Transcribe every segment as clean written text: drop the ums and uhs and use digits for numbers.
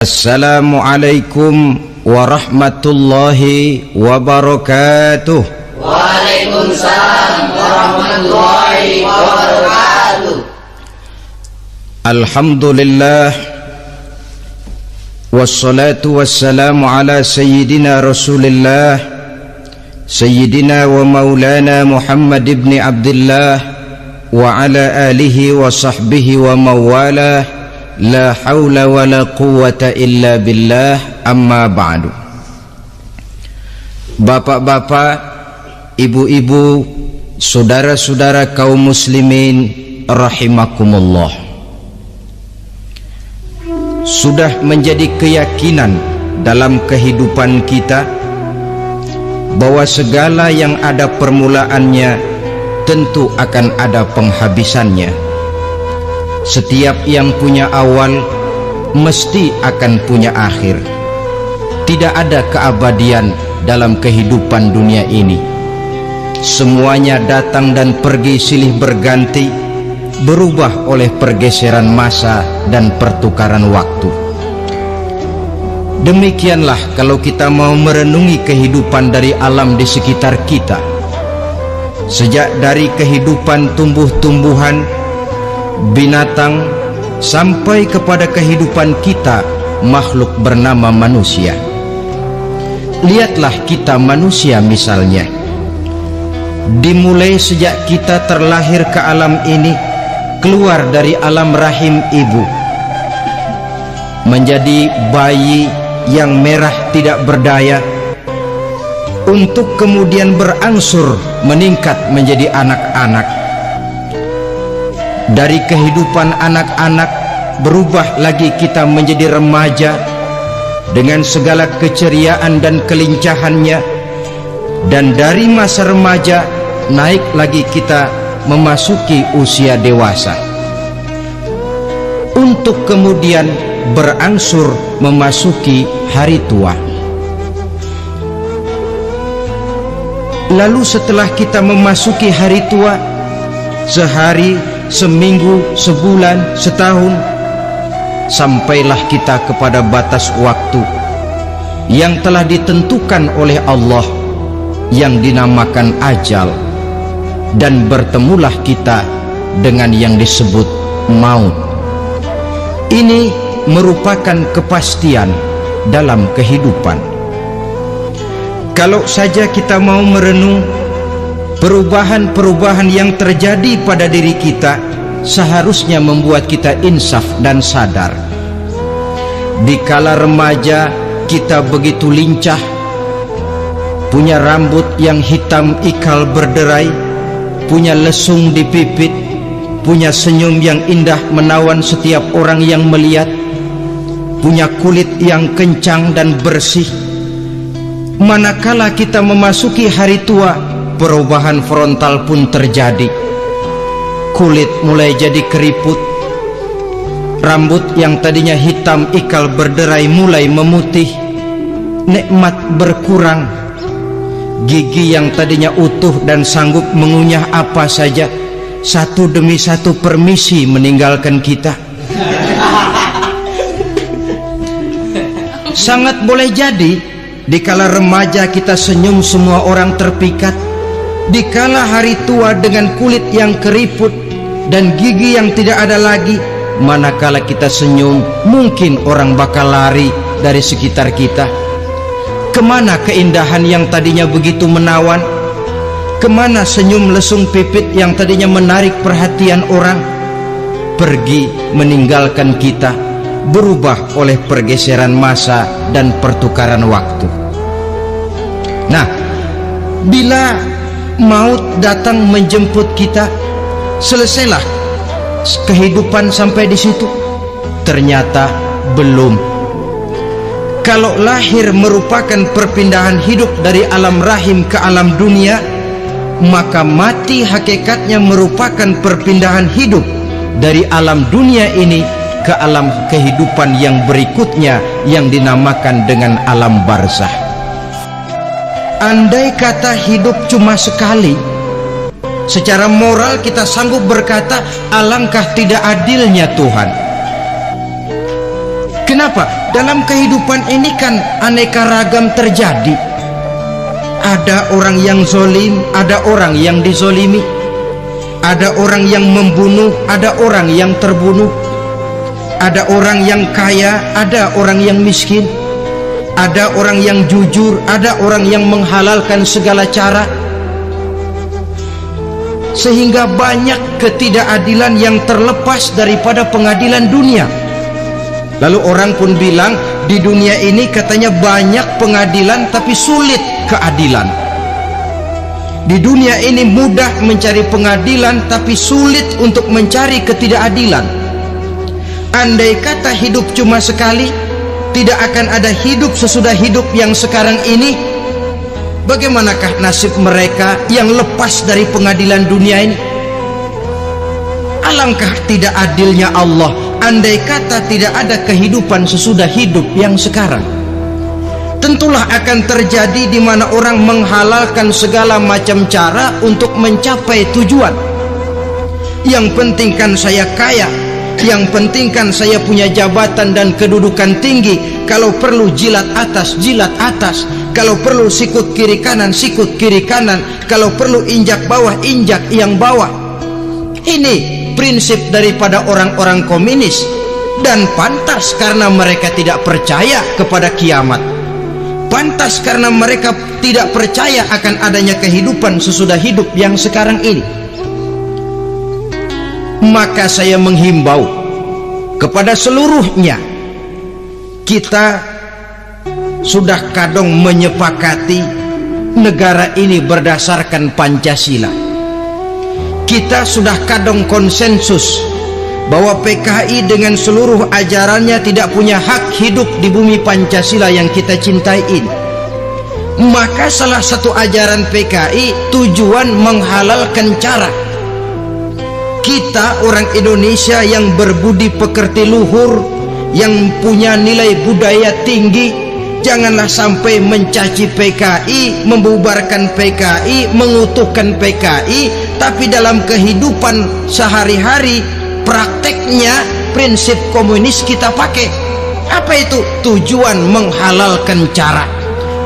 Assalamualaikum warahmatullahi wabarakatuh. Waalaikumsalam warahmatullahi wabarakatuh. Alhamdulillah, wassalatu wassalamu ala sayyidina Rasulillah, sayyidina wa maulana Muhammad ibn Abdullah wa ala alihi wa sahbihi wa mawalah. La haula wa la quwwata illa billah, amma ba'du. Bapak-bapak, ibu-ibu, saudara-saudara kaum muslimin rahimakumullah, sudah menjadi keyakinan dalam kehidupan kita bahwa segala yang ada permulaannya tentu akan ada penghabisannya. Setiap yang punya awal mesti akan punya akhir. Tidak ada keabadian dalam kehidupan dunia ini. Semuanya datang dan pergi silih berganti, berubah oleh pergeseran masa dan pertukaran waktu. Demikianlah kalau kita mau merenungi kehidupan dari alam di sekitar kita. Sejak dari kehidupan tumbuh-tumbuhan, binatang, sampai kepada kehidupan kita, makhluk bernama manusia. Lihatlah kita manusia misalnya, dimulai sejak kita terlahir ke alam ini, keluar dari alam rahim ibu, menjadi bayi yang merah tidak berdaya, untuk kemudian berangsur meningkat menjadi anak-anak. Dari kehidupan anak-anak berubah lagi kita menjadi remaja dengan segala keceriaan dan kelincahannya, dan dari masa remaja naik lagi kita memasuki usia dewasa, untuk kemudian berangsur memasuki hari tua. Lalu setelah kita memasuki hari tua, sehari, seminggu, sebulan, setahun, sampailah kita kepada batas waktu yang telah ditentukan oleh Allah, yang dinamakan ajal, dan bertemulah kita dengan yang disebut maut. Ini merupakan kepastian dalam kehidupan. Kalau saja kita mau merenung perubahan-perubahan yang terjadi pada diri kita, seharusnya membuat kita insaf dan sadar. Di kala remaja kita begitu lincah, punya rambut yang hitam ikal berderai, punya lesung di pipit, punya senyum yang indah menawan setiap orang yang melihat, punya kulit yang kencang dan bersih. Manakala kita memasuki hari tua, perubahan frontal pun terjadi. Kulit mulai jadi keriput, rambut yang tadinya hitam ikal berderai mulai memutih, nikmat berkurang, gigi yang tadinya utuh dan sanggup mengunyah apa saja, satu demi satu permisi meninggalkan kita. Sangat boleh jadi dikala remaja kita senyum semua orang terpikat, dikala hari tua dengan kulit yang keriput dan gigi yang tidak ada lagi, manakala kita senyum mungkin orang bakal lari dari sekitar kita. Kemana keindahan yang tadinya begitu menawan? Kemana senyum lesung pipit yang tadinya menarik perhatian orang? Pergi meninggalkan kita, berubah oleh pergeseran masa dan pertukaran waktu. Nah, bila maut datang menjemput kita, selesailah kehidupan sampai di situ? Ternyata belum. Kalau lahir merupakan perpindahan hidup dari alam rahim ke alam dunia, maka mati hakikatnya merupakan perpindahan hidup dari alam dunia ini ke alam kehidupan yang berikutnya, yang dinamakan dengan alam barzah. Andai kata hidup cuma sekali, secara moral kita sanggup berkata, alangkah tidak adilnya Tuhan. Kenapa? Dalam kehidupan ini kan aneka ragam terjadi. Ada orang yang zolim, ada orang yang dizolimi. Ada orang yang membunuh, ada orang yang terbunuh. Ada orang yang kaya, ada orang yang miskin. Ada orang yang jujur, ada orang yang menghalalkan segala cara. Sehingga banyak ketidakadilan yang terlepas daripada pengadilan dunia. Lalu orang pun bilang, di dunia ini katanya banyak pengadilan tapi sulit keadilan. Di dunia ini mudah mencari pengadilan tapi sulit untuk mencari ketidakadilan. Andai kata hidup cuma sekali, tidak akan ada hidup sesudah hidup yang sekarang ini. Bagaimanakah nasib mereka yang lepas dari pengadilan dunia ini? Alangkah tidak adilnya Allah, andai kata tidak ada kehidupan sesudah hidup yang sekarang. Tentulah akan terjadi di mana orang menghalalkan segala macam cara untuk mencapai tujuan. Yang penting kan saya kaya, yang penting kan saya punya jabatan dan kedudukan tinggi. Kalau perlu jilat atas, jilat atas. Kalau perlu sikut kiri kanan, sikut kiri kanan. Kalau perlu injak bawah, injak yang bawah. Ini prinsip daripada orang-orang komunis. Dan pantas karena mereka tidak percaya kepada kiamat. Pantas karena mereka tidak percaya akan adanya kehidupan sesudah hidup yang sekarang ini. Maka saya menghimbau kepada seluruhnya, kita sudah kadung menyepakati negara ini berdasarkan Pancasila. Kita sudah kadung konsensus bahwa PKI dengan seluruh ajarannya tidak punya hak hidup di bumi Pancasila yang kita cintai ini. Maka salah satu ajaran PKI tujuan menghalalkan cara. Kita orang Indonesia yang berbudi pekerti luhur, yang punya nilai budaya tinggi, janganlah sampai mencaci PKI, membubarkan PKI, mengutuhkan PKI, tapi dalam kehidupan sehari-hari prakteknya prinsip komunis kita pakai. Apa itu? Tujuan menghalalkan cara.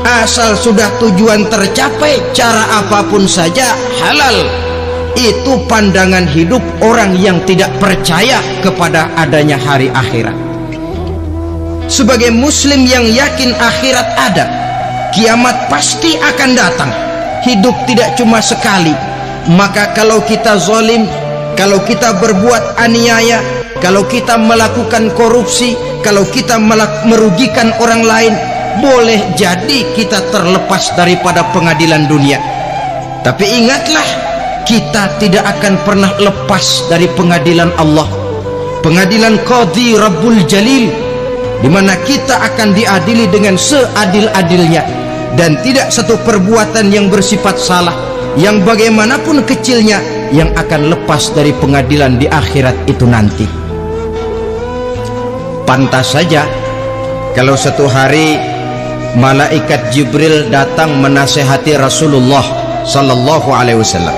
Asal sudah tujuan tercapai, cara apapun saja halal. Itu pandangan hidup orang yang tidak percaya kepada adanya hari akhirat. Sebagai muslim yang yakin akhirat ada, kiamat pasti akan datang. Hidup tidak cuma sekali. Maka kalau kita zalim, kalau kita berbuat aniaya, kalau kita melakukan korupsi, kalau kita merugikan orang lain, boleh jadi kita terlepas daripada pengadilan dunia. Tapi ingatlah, kita tidak akan pernah lepas dari pengadilan Allah, pengadilan Qadhi Rabbul Jalil, di mana kita akan diadili dengan seadil-adilnya, dan tidak satu perbuatan yang bersifat salah, yang bagaimanapun kecilnya, yang akan lepas dari pengadilan di akhirat itu nanti. Pantas saja kalau satu hari malaikat Jibril datang menasehati Rasulullah sallallahu alaihi wasallam,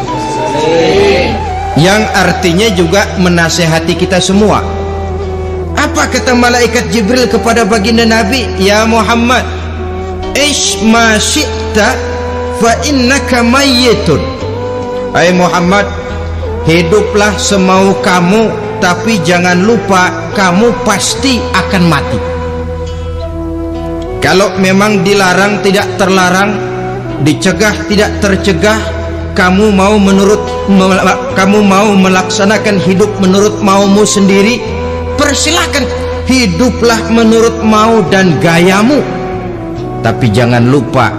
yang artinya juga menasehati kita semua. Apa kata malaikat Jibril kepada baginda Nabi? Ya Muhammad, ish ma syi'ta fa innaka mayyitun. Hai Muhammad, hiduplah semau kamu, tapi jangan lupa kamu pasti akan mati. Kalau memang dilarang tidak terlarang, dicegah tidak tercegah, kamu mau melaksanakan hidup menurut maumu sendiri, persilahkan, hiduplah menurut mau dan gayamu. Tapi jangan lupa,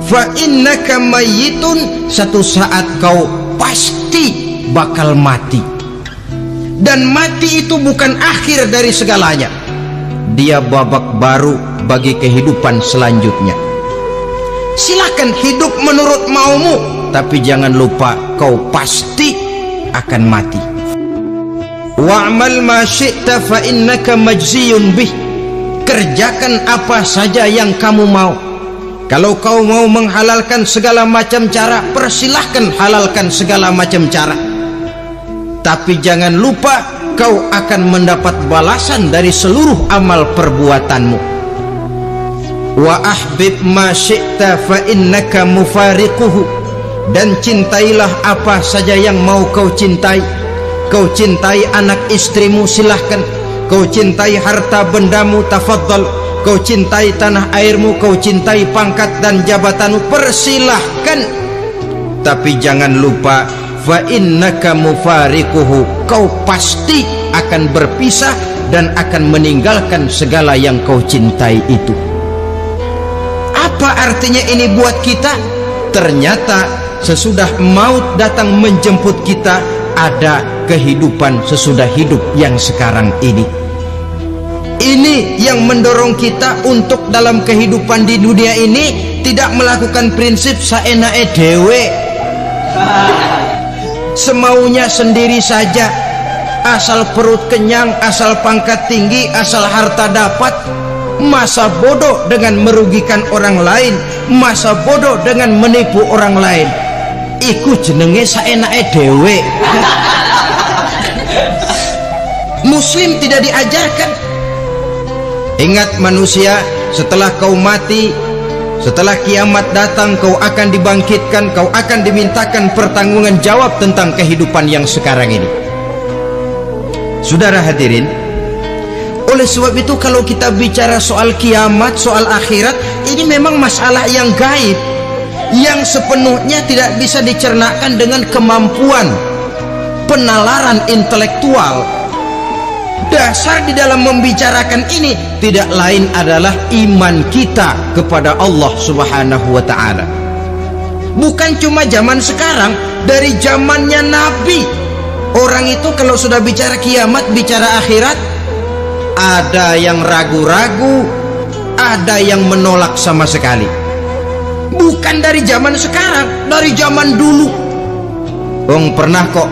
fa innaka mayyitun, satu saat kau pasti bakal mati. Dan mati itu bukan akhir dari segalanya, dia babak baru bagi kehidupan selanjutnya. Silakan hidup menurut maumu, tapi jangan lupa kau pasti akan mati. Wa'mal ma syi'ta fa innaka majziyun bih. Kerjakan apa saja yang kamu mau. Kalau kau mau menghalalkan segala macam cara, persilahkan halalkan segala macam cara. Tapi jangan lupa kau akan mendapat balasan dari seluruh amal perbuatanmu. Wa ahbib ma syi'ta fa innaka mufariquhu, dan cintailah apa saja yang mau kau cintai. Kau cintai anak istrimu, silahkan. Kau cintai harta bendamu, tafadhal. Kau cintai tanah airmu, kau cintai pangkat dan jabatanmu, persilahkan. Tapi jangan lupa, fa innaka mufariquhu, kau pasti akan berpisah dan akan meninggalkan segala yang kau cintai itu. Apa artinya ini buat kita? Ternyata sesudah maut datang menjemput kita, ada kehidupan sesudah hidup yang sekarang ini. Ini yang mendorong kita untuk dalam kehidupan di dunia ini tidak melakukan prinsip saenake dewe, semaunya sendiri saja, asal perut kenyang, asal pangkat tinggi, asal harta dapat. Masa bodoh dengan merugikan orang lain, masa bodoh dengan menipu orang lain. Iku jenenge saenake dewe. Muslim tidak diajarkan. Ingat manusia, setelah kau mati, setelah kiamat datang, kau akan dibangkitkan, kau akan dimintakan pertanggungan jawab tentang kehidupan yang sekarang ini. Saudara hadirin, oleh sebab itu kalau kita bicara soal kiamat, soal akhirat, ini memang masalah yang gaib, yang sepenuhnya tidak bisa dicernakan dengan kemampuan penalaran intelektual. Dasar di dalam membicarakan ini tidak lain adalah iman kita kepada Allah Subhanahu wa ta'ala. Bukan cuma zaman sekarang, dari zamannya Nabi, orang itu kalau sudah bicara kiamat, bicara akhirat, ada yang ragu-ragu, ada yang menolak sama sekali. Bukan dari zaman sekarang, dari zaman dulu. Pernah kok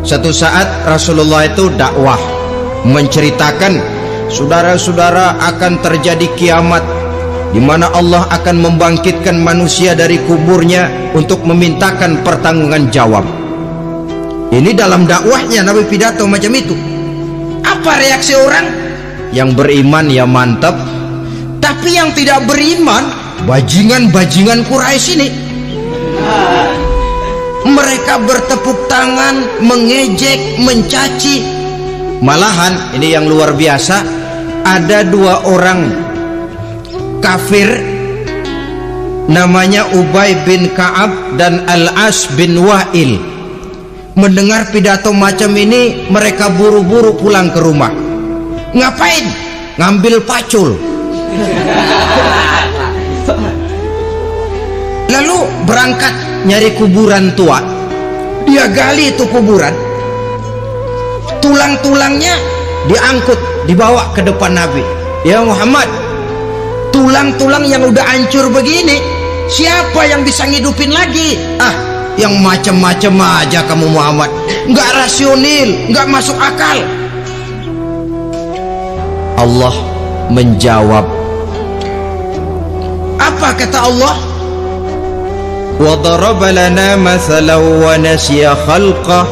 satu saat Rasulullah itu dakwah, menceritakan, saudara-saudara, akan terjadi kiamat di mana Allah akan membangkitkan manusia dari kuburnya untuk memintakan pertanggungan jawab. Ini dalam dakwahnya Nabi pidato macam itu. Apa reaksi orang? Yang beriman ya mantap, tapi yang tidak beriman, bajingan-bajingan Quraisy ini, mereka bertepuk tangan, mengejek, mencaci. Malahan ini yang luar biasa, ada dua orang kafir namanya Ubay bin Ka'ab dan Al-As bin Wa'il. Mendengar pidato macam ini, mereka buru-buru pulang ke rumah. Ngapain? Ngambil pacul. Lalu berangkat nyari kuburan tua. Dia gali itu kuburan, tulang-tulangnya diangkut, dibawa ke depan Nabi. Ya Muhammad, tulang-tulang yang udah hancur begini, siapa yang bisa ngidupin lagi? Yang macam-macam aja kamu Muhammad, nggak rasional, nggak masuk akal. Allah menjawab. Apa kata Allah? Wa daraba lana mathalan wa nasiya khalqah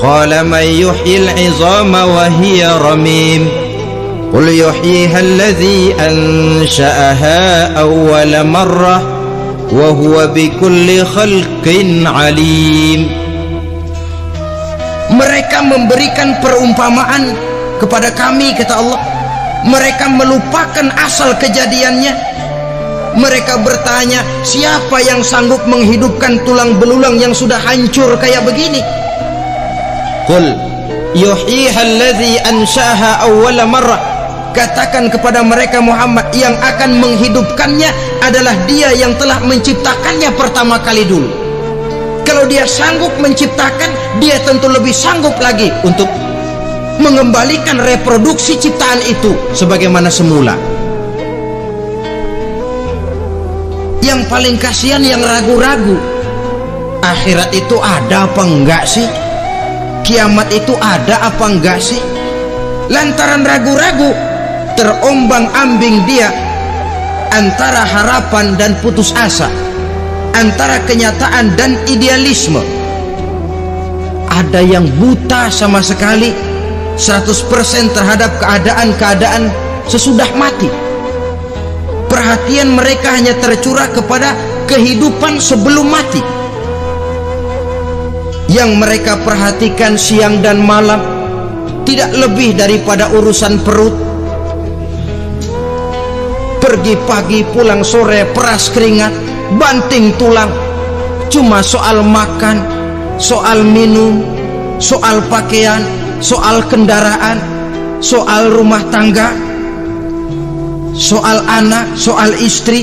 qala man yuhyil 'izama wa hiya ramim qul yuhyiha alladhi ansha'aha awwala marrah wa huwa bikulli khalqin alim. Mereka memberikan perumpamaan kepada kami, kata Allah. Mereka melupakan asal kejadiannya. Mereka bertanya, siapa yang sanggup menghidupkan tulang belulang yang sudah hancur kayak begini? Qul yuhyiha alladhi ansha'aha awwala marrah. Katakan kepada mereka Muhammad, yang akan menghidupkannya adalah Dia yang telah menciptakannya pertama kali dulu. Kalau Dia sanggup menciptakan, Dia tentu lebih sanggup lagi untuk mengembalikan reproduksi ciptaan itu sebagaimana semula. Yang paling kasihan yang ragu-ragu, akhirat itu ada apa enggak sih? Kiamat itu ada apa enggak sih? Lantaran ragu-ragu, terombang-ambing dia antara harapan dan putus asa, antara kenyataan dan idealisme. Ada yang buta sama sekali, 100% terhadap keadaan-keadaan sesudah mati. Perhatian mereka hanya tercurah kepada kehidupan sebelum mati. Yang mereka perhatikan siang dan malam tidak lebih daripada urusan perut. Pergi pagi pulang sore, peras keringat, banting tulang. Cuma soal makan, soal minum, soal pakaian, soal kendaraan, soal rumah tangga, soal anak, soal istri.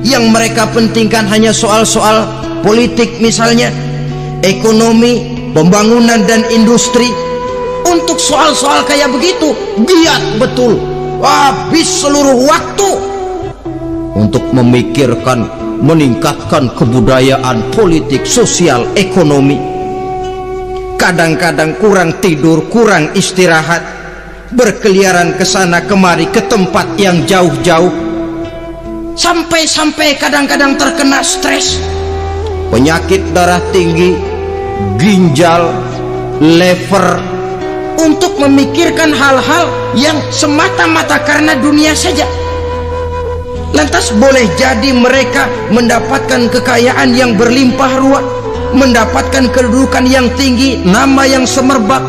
Yang mereka pentingkan hanya soal-soal politik misalnya, ekonomi, pembangunan dan industri. Untuk soal-soal kayak begitu giat betul, habis seluruh waktu untuk memikirkan meningkatkan kebudayaan, politik, sosial, ekonomi. Kadang-kadang kurang tidur, kurang istirahat, berkeliaran ke sana kemari ke tempat yang jauh-jauh, sampai-sampai kadang-kadang terkena stres, penyakit darah tinggi, ginjal, lever, untuk memikirkan hal-hal yang semata-mata karena dunia saja. Lantas boleh jadi mereka mendapatkan kekayaan yang berlimpah ruah, mendapatkan kedudukan yang tinggi, nama yang semerbak,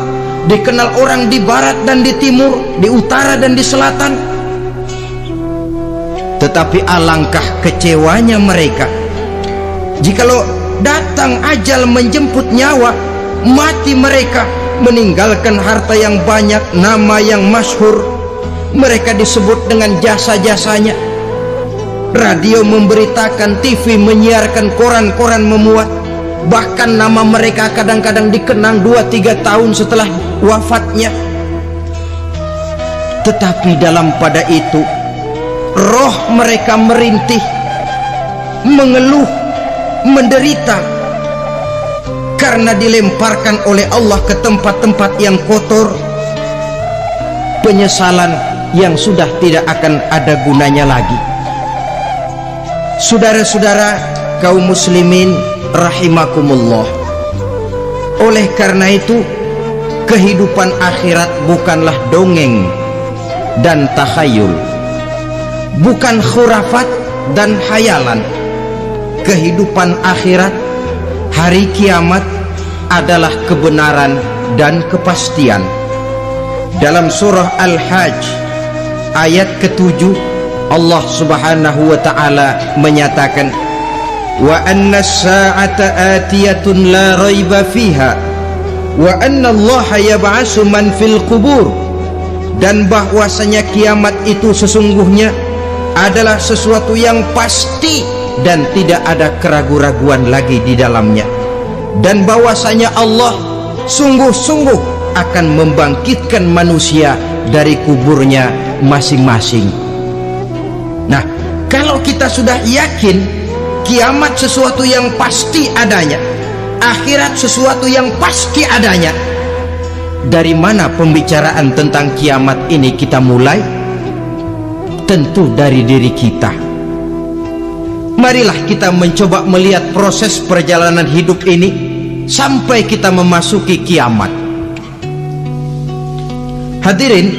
dikenal orang di barat dan di timur, di utara dan di selatan. Tetapi alangkah kecewanya mereka jikalau datang ajal menjemput nyawa, mati mereka meninggalkan harta yang banyak, nama yang masyhur. Mereka disebut dengan jasa-jasanya. Radio memberitakan, TV menyiarkan, koran-koran memuat. Bahkan nama mereka kadang-kadang dikenang 2-3 tahun setelah wafatnya. Tetapi dalam pada itu roh mereka merintih, mengeluh, menderita, karena dilemparkan oleh Allah ke tempat-tempat yang kotor, penyesalan yang sudah tidak akan ada gunanya lagi. Saudara-saudara kaum muslimin rahimakumullah, oleh karena itu kehidupan akhirat bukanlah dongeng dan takhayul, bukan khurafat dan hayalan. Kehidupan akhirat, hari kiamat adalah kebenaran dan kepastian. Dalam surah Al-Hajj ayat ke-7, Allah subhanahu wa ta'ala menyatakan, wa anna as-sa'ata atiyatun la raiba fiha wa anna allaha yab'asu man fil qubur. Dan bahwasanya kiamat itu sesungguhnya adalah sesuatu yang pasti dan tidak ada keraguan-raguan lagi di dalamnya, dan bahwasanya Allah sungguh-sungguh akan membangkitkan manusia dari kuburnya masing-masing. Nah, kalau kita sudah yakin kiamat sesuatu yang pasti adanya, akhirat sesuatu yang pasti adanya, dari mana pembicaraan tentang kiamat ini kita mulai? Tentu dari diri kita. Marilah kita mencoba melihat proses perjalanan hidup ini sampai kita memasuki kiamat. Hadirin,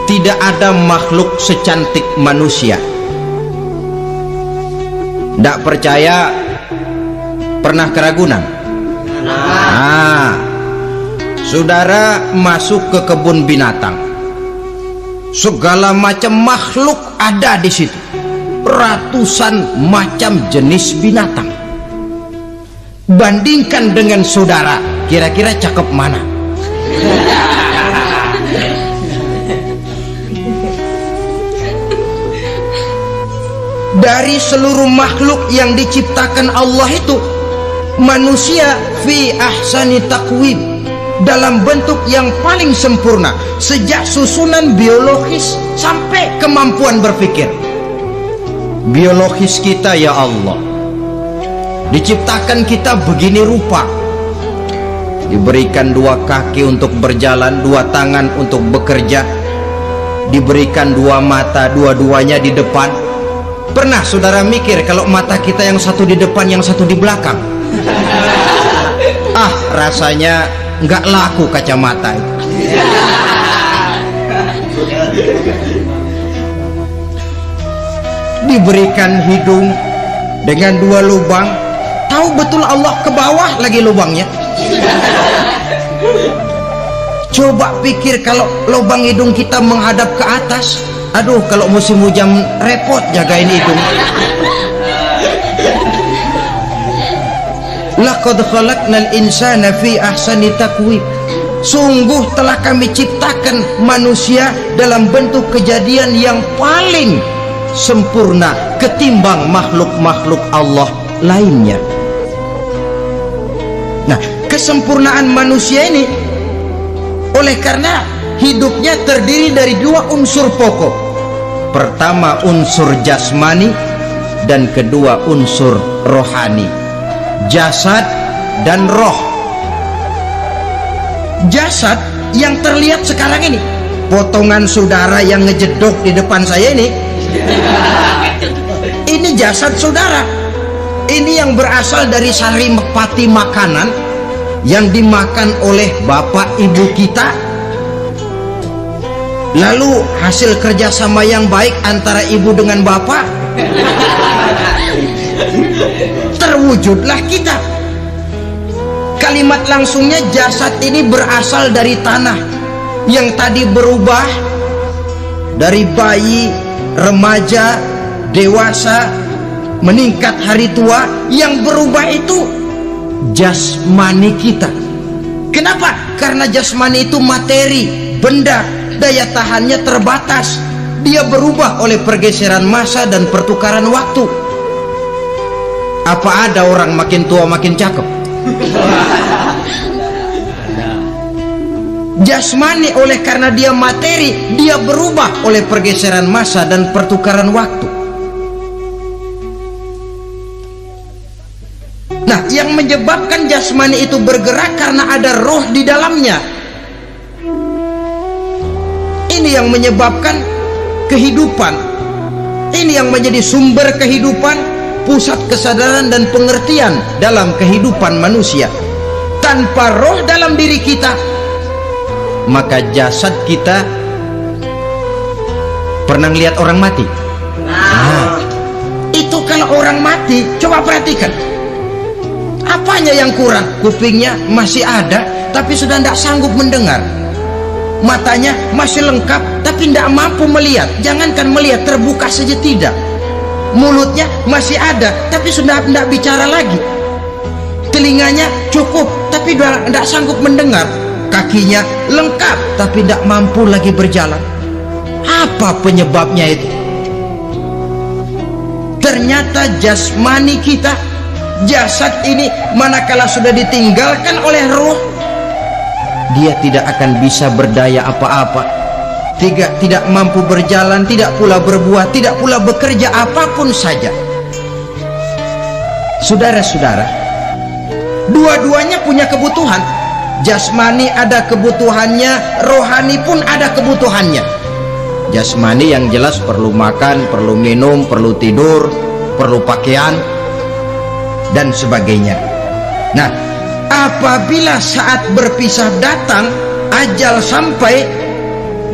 tidak ada makhluk secantik manusia. Tidak percaya? Pernah ke Ragunan? Nah, saudara masuk ke kebun binatang, segala macam makhluk ada di situ, ratusan macam jenis binatang. Bandingkan dengan saudara, kira-kira cakep mana? Dari seluruh makhluk yang diciptakan Allah itu, manusia fi ahsani taqwim, dalam bentuk yang paling sempurna, sejak susunan biologis sampai kemampuan berpikir. Biologis kita, ya Allah, diciptakan kita begini rupa, diberikan 2 kaki untuk berjalan, 2 tangan untuk bekerja, diberikan 2 mata, dua-duanya di depan. Pernah saudara mikir kalau mata kita yang satu di depan, yang satu di belakang? Rasanya nggak laku kacamata itu. Diberikan hidung dengan 2 lubang, tahu betul Allah ke bawah lagi lubangnya. Coba pikir kalau lubang hidung kita menghadap ke atas. Aduh, kalau musim hujan repot jagain hidung. Laqad khalaqnal insana fi ahsani taqwim. Sungguh telah kami ciptakan manusia dalam bentuk kejadian yang paling sempurna ketimbang makhluk-makhluk Allah lainnya. Nah, kesempurnaan manusia ini oleh karena hidupnya terdiri dari 2 unsur pokok. Pertama unsur jasmani dan kedua unsur rohani, jasad dan roh. Jasad yang terlihat sekarang ini, potongan saudara yang ngejedok di depan saya ini jasad saudara. Ini yang berasal dari sari pati makanan yang dimakan oleh bapak ibu kita. Lalu hasil kerjasama yang baik antara ibu dengan bapak, terwujudlah kita. Kalimat langsungnya, jasad ini berasal dari tanah yang tadi berubah dari bayi, remaja, dewasa, meningkat hari tua. Yang berubah itu jasmani kita. Kenapa? Karena jasmani itu materi, benda, daya tahannya terbatas. Dia berubah oleh pergeseran masa dan pertukaran waktu. Apa ada orang makin tua makin cakep? Jasmani oleh karena dia materi, dia berubah oleh pergeseran masa dan pertukaran waktu. Nah, yang menyebabkan jasmani itu bergerak karena ada roh di dalamnya. Ini yang menyebabkan kehidupan. Ini yang menjadi sumber kehidupan, pusat kesadaran dan pengertian dalam kehidupan manusia. Tanpa roh dalam diri kita, maka jasad kita. Pernah lihat orang mati? Nah, itu kalau orang mati, coba perhatikan. Apanya yang kurang? Kupingnya masih ada, tapi sudah tidak sanggup mendengar. Matanya masih lengkap, tapi tidak mampu melihat. Jangankan melihat, terbuka saja tidak. Mulutnya masih ada, tapi sudah tidak bicara lagi. Telinganya cukup, tapi sudah tidak sanggup mendengar. Kakinya lengkap, tapi tidak mampu lagi berjalan. Apa penyebabnya itu? Ternyata jasmani kita, jasad ini, manakala sudah ditinggalkan oleh roh, dia tidak akan bisa berdaya apa-apa, tidak mampu berjalan, tidak pula berbuat, tidak pula bekerja apapun saja. Saudara-saudara, dua-duanya punya kebutuhan. Jasmani ada kebutuhannya, rohani pun ada kebutuhannya. Jasmani yang jelas perlu makan, perlu minum, perlu tidur, perlu pakaian dan sebagainya. Nah, apabila saat berpisah datang, ajal sampai,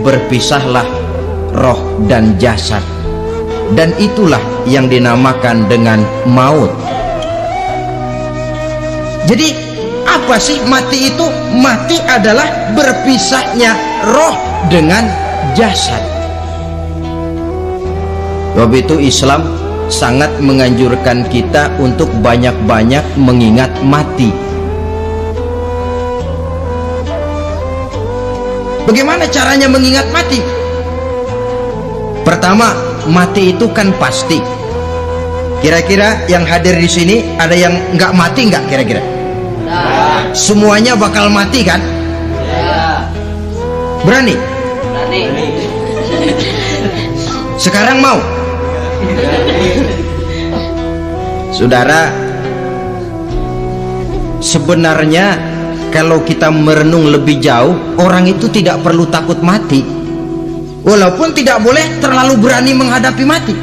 berpisahlah roh dan jasad, dan itulah yang dinamakan dengan maut. Jadi apa sih mati itu? Mati adalah berpisahnya roh dengan jasad. Sebab itu Islam sangat menganjurkan kita untuk banyak-banyak mengingat mati. Bagaimana caranya mengingat mati? Pertama, mati itu kan pasti. Kira-kira yang hadir di sini ada yang nggak mati nggak kira-kira? Nah. Semuanya bakal mati kan? Ya. Berani? Berani. Sekarang mau? Saudara, sebenarnya kalau kita merenung lebih jauh, orang itu tidak perlu takut mati, walaupun tidak boleh terlalu berani menghadapi mati.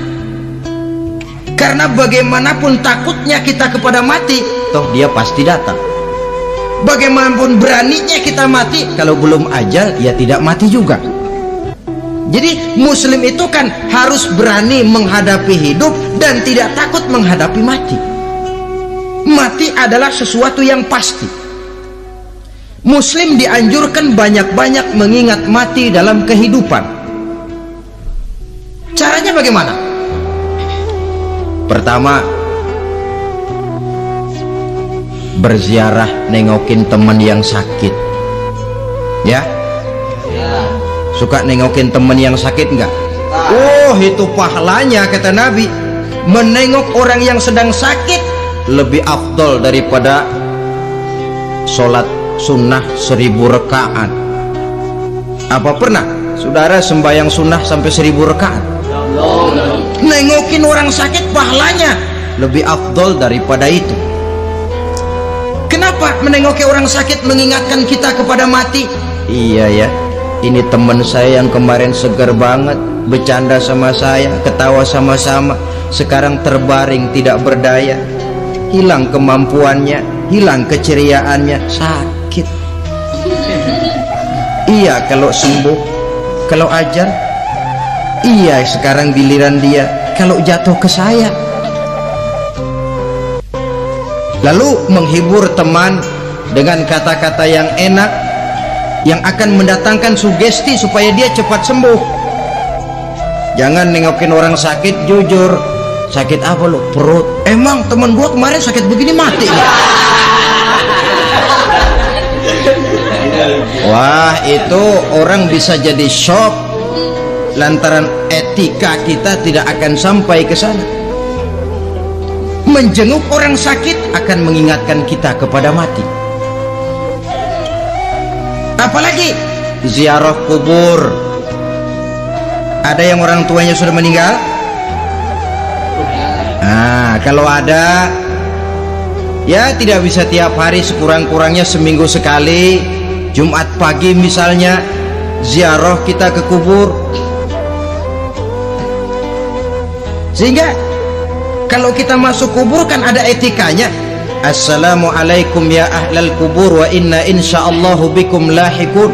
Karena bagaimanapun takutnya kita kepada mati, toh dia pasti datang. Bagaimanapun beraninya kita mati, kalau belum ajal ya tidak mati juga. Jadi muslim itu kan harus berani menghadapi hidup dan tidak takut menghadapi mati. Mati adalah sesuatu yang pasti. Muslim dianjurkan banyak-banyak mengingat mati dalam kehidupan. Caranya bagaimana? Pertama, berziarah, nengokin teman yang sakit. Ya? Suka nengokin teman yang sakit enggak? Oh, itu pahalanya kata Nabi. Menengok orang yang sedang sakit lebih afdol daripada sholat sunnah 1000 rakaat. Apa pernah saudara sembahyang sunnah sampai 1000 rakaat? Nengokin orang sakit pahalanya lebih afdol daripada itu. Kenapa menengoki orang sakit mengingatkan kita kepada mati? Iya ya, ini teman saya yang kemarin segar banget, bercanda sama saya, ketawa sama-sama, sekarang terbaring tidak berdaya, hilang kemampuannya, hilang keceriaannya, sakit. Iya kalau sembuh, kalau ajal, iya sekarang giliran dia, kalau jatuh ke saya. Lalu menghibur teman dengan kata-kata yang enak, yang akan mendatangkan sugesti supaya dia cepat sembuh. Jangan nengokin orang sakit, jujur, sakit apa lu? Perut. Emang teman gua kemarin sakit begini mati. Wah, itu orang bisa jadi shock lantaran etika kita tidak akan sampai ke sana. Menjenguk orang sakit akan mengingatkan kita kepada mati. Apalagi ziarah kubur. Ada yang orang tuanya sudah meninggal? Nah, kalau ada, ya tidak bisa tiap hari, sekurang-kurangnya seminggu sekali, Jumat pagi misalnya, ziarah kita ke kubur. Sehingga kalau kita masuk kubur kan ada etikanya. Assalamualaikum ya ahlal kubur wa inna insyaallahu bikum lahikun.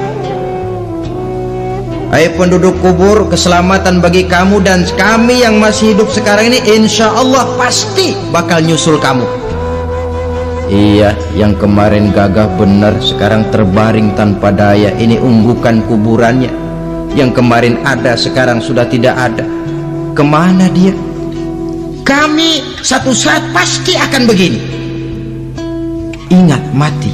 Hai penduduk kubur, keselamatan bagi kamu dan kami yang masih hidup sekarang ini insyaallah pasti bakal nyusul kamu. Iya, yang kemarin gagah benar sekarang terbaring tanpa daya. Ini unggukan kuburannya. Yang kemarin ada sekarang sudah tidak ada. Kemana dia? Kami satu saat pasti akan begini. Ingat mati.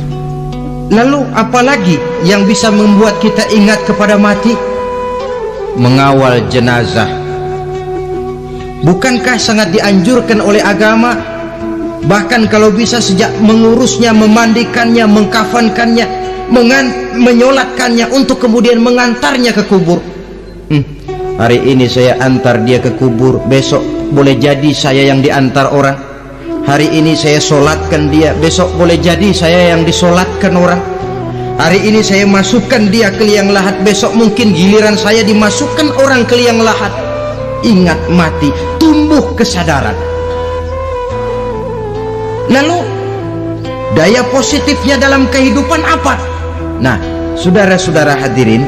Lalu apalagi yang bisa membuat kita ingat kepada mati? Mengawal jenazah. Bukankah sangat dianjurkan oleh agama? Bahkan kalau bisa sejak mengurusnya, memandikannya, mengkafankannya, menyolatkannya untuk kemudian mengantarnya ke kubur. Hari ini saya antar dia ke kubur, besok boleh jadi saya yang diantar orang. Hari ini saya solatkan dia, besok boleh jadi saya yang disolatkan orang. Hari ini saya masukkan dia ke liang lahat, besok mungkin giliran saya dimasukkan orang ke liang lahat. Ingat mati, tumbuh kesadaran. Lalu daya positifnya dalam kehidupan apa? Nah, saudara-saudara hadirin,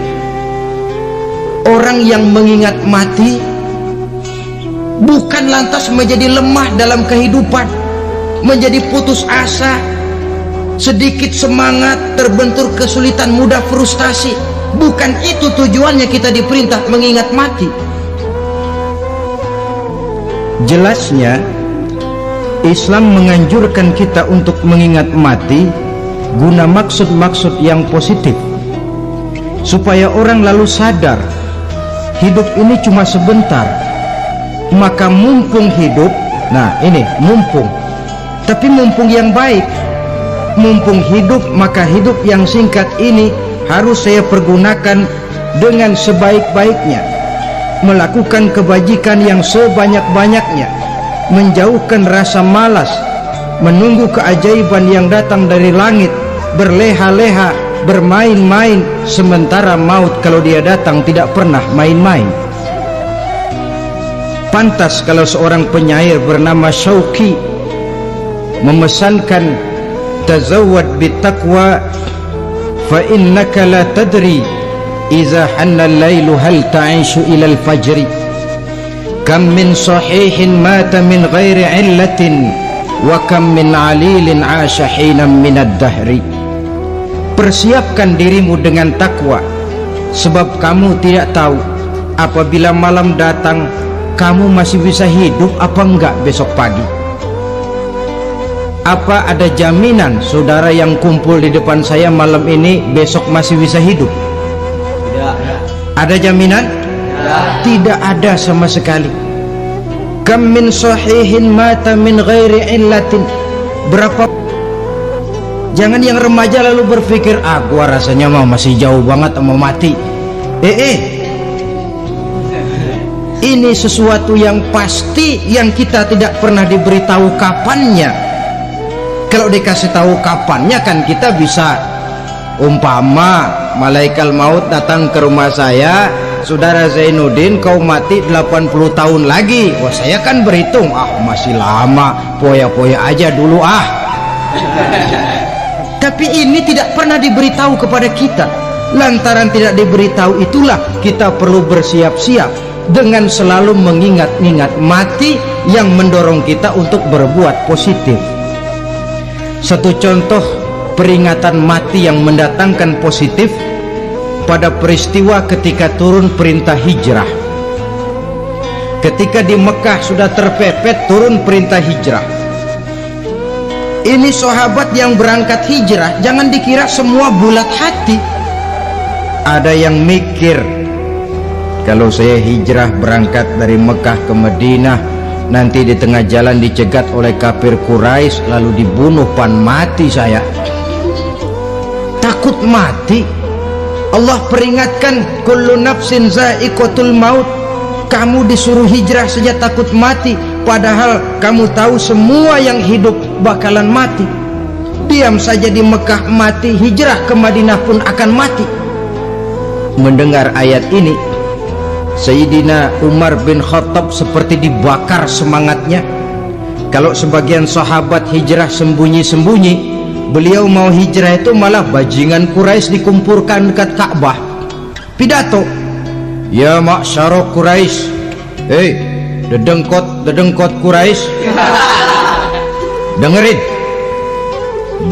orang yang mengingat mati bukan lantas menjadi lemah dalam kehidupan, menjadi putus asa, sedikit semangat, terbentur kesulitan, mudah frustasi. Bukan itu tujuannya kita diperintah mengingat mati. Jelasnya Islam menganjurkan kita untuk mengingat mati guna maksud-maksud yang positif, supaya orang lalu sadar hidup ini cuma sebentar. Maka mumpung hidup, nah ini mumpung, tapi mumpung yang baik. Mumpung hidup, maka hidup yang singkat ini harus saya pergunakan dengan sebaik-baiknya, melakukan kebajikan yang sebanyak-banyaknya, menjauhkan rasa malas, menunggu keajaiban yang datang dari langit, berleha-leha, bermain-main, sementara maut kalau dia datang tidak pernah main-main. Pantas kalau seorang penyair bernama Syauqi memesankan tazawwad bittaqwa fa innaka la tadri iza hanna al-lailu hal ta'ishu ila al-fajri kam min sahihin mata min ghairi illatin wa kam min alilin 'asha hinan min ad-dahri. Persiapkan dirimu dengan takwa, sebab kamu tidak tahu apabila malam datang kamu masih bisa hidup apa enggak besok pagi. Apa ada jaminan saudara yang kumpul di depan saya malam ini besok masih bisa hidup? Tidak. Ada jaminan? Tidak ada sama sekali. Kam min sahihin mata min ghairi illatin. Berapa? Jangan yang remaja lalu berpikir, gua rasanya masih jauh banget mau mati. Ini sesuatu yang pasti yang kita tidak pernah diberitahu kapannya. Kalau dikasih tahu kapannya kan kita bisa, umpama malaikat maut datang ke rumah saya, saudara Zainuddin kau mati 80 tahun lagi. Wah, saya kan berhitung, masih lama, poya-poya aja dulu Tapi ini tidak pernah diberitahu kepada kita. Lantaran tidak diberitahu itulah kita perlu bersiap-siap dengan selalu mengingat-ingat mati yang mendorong kita untuk berbuat positif. Satu contoh peringatan mati yang mendatangkan positif pada peristiwa ketika turun perintah hijrah. Ketika di Mekah sudah terpepet turun perintah hijrah. Ini sahabat yang berangkat hijrah, jangan dikira semua bulat hati. Ada yang mikir, kalau saya hijrah berangkat dari Mekah ke Madinah, nanti di tengah jalan dicegat oleh kafir Quraisy lalu dibunuh, mati saya. Takut mati. Allah peringatkan, kullu nafsin za'iqatul maut. Kamu disuruh hijrah saja takut mati, padahal kamu tahu semua yang hidup bakalan mati. Diam saja di Mekah mati, hijrah ke Madinah pun akan mati. Mendengar ayat ini, Sayyidina Umar bin Khattab seperti dibakar semangatnya. Kalau sebagian sahabat hijrah sembunyi-sembunyi, beliau mau hijrah itu malah bajingan Quraisy dikumpulkan dekat Ka'bah. Pidato, ya ma'syara Quraisy, dedengkot Quraisy, dengerin,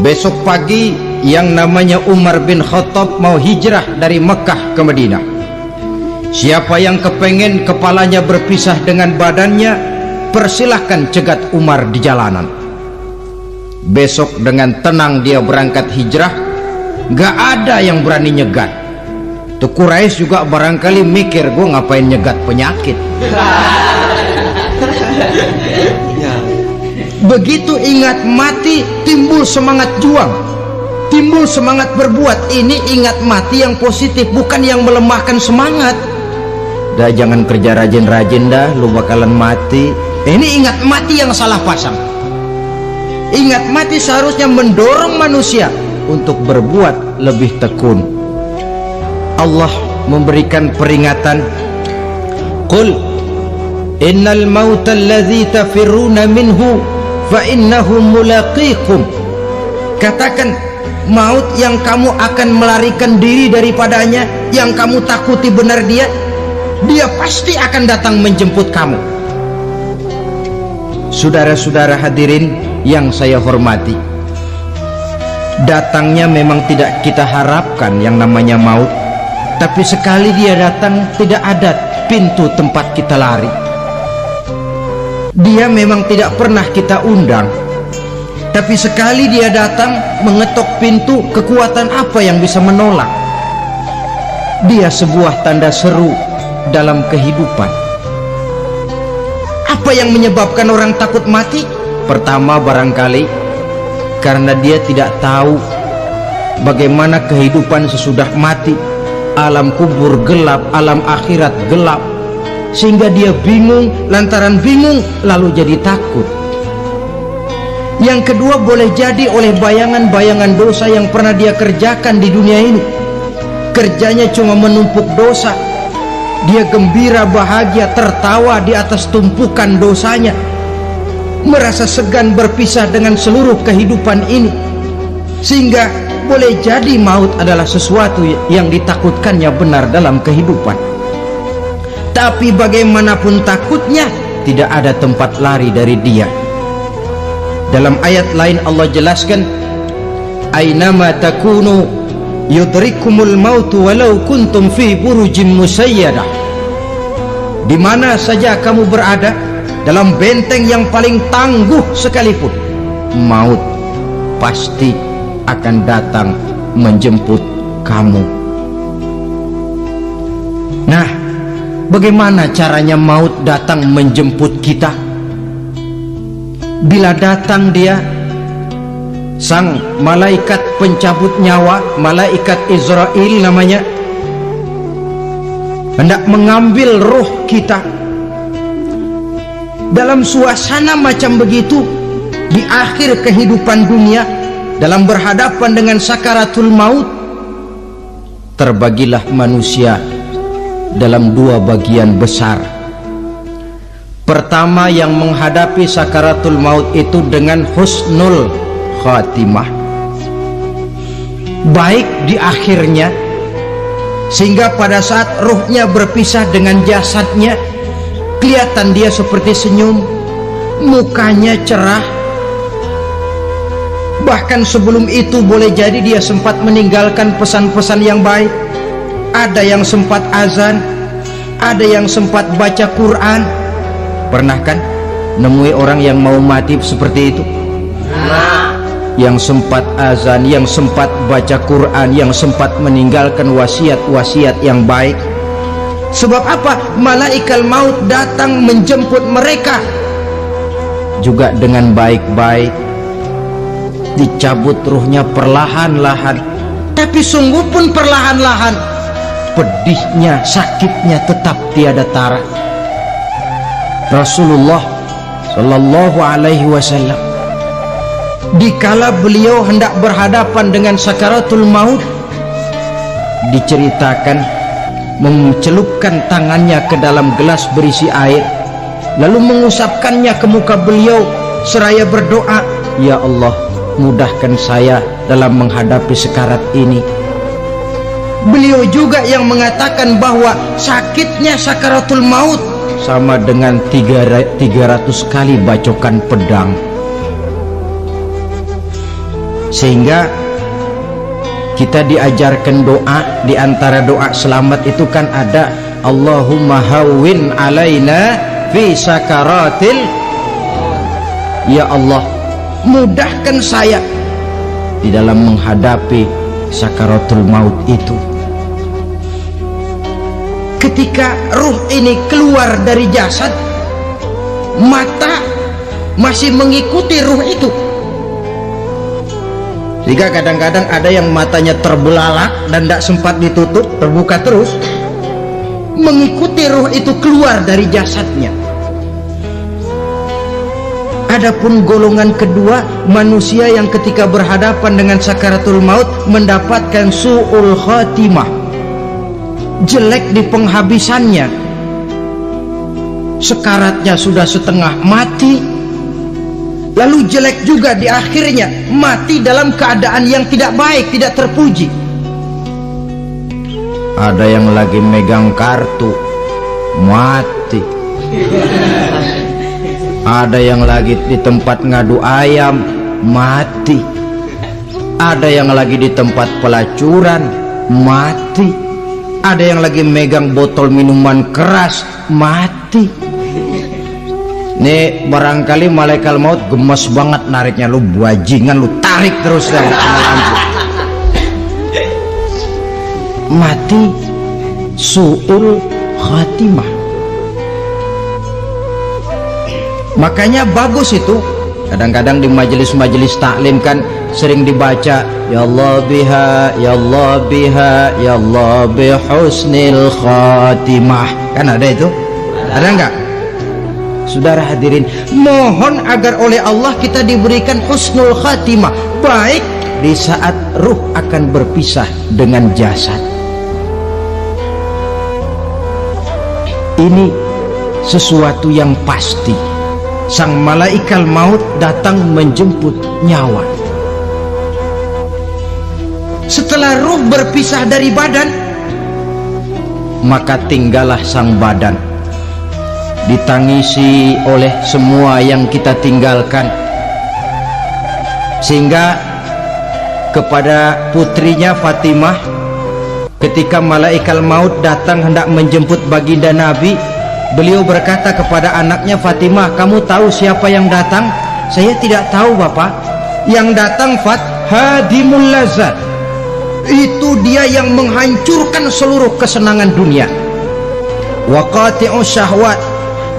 besok pagi yang namanya Umar bin Khattab mau hijrah dari Mekah ke Madinah. Siapa yang kepengen kepalanya berpisah dengan badannya, persilahkan cegat Umar di jalanan. Besok dengan tenang dia berangkat hijrah, gak ada yang berani nyegat. Tuh Quraisy juga barangkali mikir, gue ngapain nyegat penyakit. Begitu ingat mati, timbul semangat juang, timbul semangat berbuat. Ini ingat mati yang positif, bukan yang melemahkan semangat. Dah jangan kerja rajin-rajin dah, lu bakalan mati. Ini ingat mati yang salah pasang. Ingat mati seharusnya mendorong manusia untuk berbuat lebih tekun. Allah memberikan peringatan, qul innal mauta alladzi tafirruna minhu fa innahu mulaqikum. Katakan, maut yang kamu akan melarikan diri daripadanya, yang kamu takuti benar dia pasti akan datang menjemput kamu. Saudara-saudara hadirin yang saya hormati, datangnya memang tidak kita harapkan yang namanya maut, tapi sekali dia datang tidak ada pintu tempat kita lari. Dia memang tidak pernah kita undang, tapi sekali dia datang mengetok pintu, kekuatan apa yang bisa menolak? Dia sebuah tanda seru dalam kehidupan. Apa yang menyebabkan orang takut mati? Pertama, barangkali karena dia tidak tahu bagaimana kehidupan sesudah mati. Alam kubur gelap, alam akhirat gelap, sehingga dia bingung. Lantaran bingung lalu jadi takut. Yang kedua, boleh jadi oleh bayangan-bayangan dosa yang pernah dia kerjakan di dunia ini. Kerjanya cuma menumpuk dosa. Dia gembira, bahagia, tertawa di atas tumpukan dosanya, merasa segan berpisah dengan seluruh kehidupan ini. Sehingga boleh jadi maut adalah sesuatu yang ditakutkannya benar dalam kehidupan. Tapi bagaimanapun takutnya, tidak ada tempat lari dari dia. Dalam ayat lain Allah jelaskan, "Ainama takunu yudrikumul mautu walau kuntum fi burujim musayyadah." Di mana saja kamu berada, dalam benteng yang paling tangguh sekalipun, maut pasti akan datang menjemput kamu. Nah, bagaimana caranya maut datang menjemput kita? Bila datang dia, sang malaikat pencabut nyawa, malaikat Israel namanya, hendak mengambil roh kita. Dalam suasana macam begitu, di akhir kehidupan dunia, dalam berhadapan dengan sakaratul maut, terbagilah manusia dalam dua bagian besar. Pertama, yang menghadapi sakaratul maut itu dengan husnul khatimah, baik di akhirnya, sehingga pada saat ruhnya berpisah dengan jasadnya, kelihatan dia seperti senyum, mukanya cerah. Bahkan sebelum itu boleh jadi dia sempat meninggalkan pesan-pesan yang baik. Ada yang sempat azan, ada yang sempat baca Quran. Pernah kan nemui orang yang mau mati seperti itu? Yang sempat azan, yang sempat baca Quran, yang sempat meninggalkan wasiat-wasiat yang baik. Sebab apa? Malaikat maut datang menjemput mereka juga dengan baik-baik. Dicabut ruhnya perlahan-lahan, tapi sungguh pun perlahan-lahan. Pedihnya, sakitnya tetap tiada tara. Rasulullah Sallallahu Alaihi Wasallam, dikala beliau hendak berhadapan dengan sakaratul maut, diceritakan mencelupkan tangannya ke dalam gelas berisi air, lalu mengusapkannya ke muka beliau seraya berdoa, "Ya Allah, mudahkan saya dalam menghadapi sekarat ini." Beliau juga yang mengatakan bahwa sakitnya sakaratul maut sama dengan 300 kali bacokan pedang. Sehingga kita diajarkan doa. Di antara doa selamat itu kan ada, Allahumma hawwin alaina fi sakaratil, ya Allah, mudahkan saya di dalam menghadapi sakaratul maut itu. Ketika ruh ini keluar dari jasad, mata masih mengikuti ruh itu. Jika kadang-kadang ada yang matanya terbelalak dan tidak sempat ditutup, terbuka terus, mengikuti ruh itu keluar dari jasadnya. Adapun golongan kedua, manusia yang ketika berhadapan dengan sakaratul maut mendapatkan su'ul khatimah, jelek di penghabisannya. Sekaratnya sudah setengah mati, lalu jelek juga di akhirnya, mati dalam keadaan yang tidak baik, tidak terpuji. Ada yang lagi megang kartu, mati. Ada yang lagi di tempat ngadu ayam, mati. Ada yang lagi di tempat pelacuran, mati. Ada yang lagi megang botol minuman keras, mati. Nih barangkali malaikat maut gemes banget nariknya, lu bajingan, lu tarik terus dari lampu. Mati su'ul khatimah. Makanya bagus itu, kadang-kadang di majelis-majelis taklim kan sering dibaca, ya Allah biha, ya Allah biha, ya Allah bihusnil khatimah. Kan ada itu? Ada enggak? Saudara hadirin, mohon agar oleh Allah kita diberikan husnul khatimah, baik di saat ruh akan berpisah dengan jasad. Ini sesuatu yang pasti. Sang malaikat maut datang menjemput nyawa. setelah ruh berpisah dari badan, maka tinggallah sang badan, ditangisi oleh semua yang kita tinggalkan, sehingga kepada putrinya Fatimah ketika malaikat maut datang hendak menjemput baginda Nabi, beliau berkata kepada anaknya, Fatimah, kamu tahu siapa yang datang? Saya tidak tahu, Bapak. Yang datang hadimul lazat, itu dia yang menghancurkan seluruh kesenangan dunia. Wa qati'us syahwat,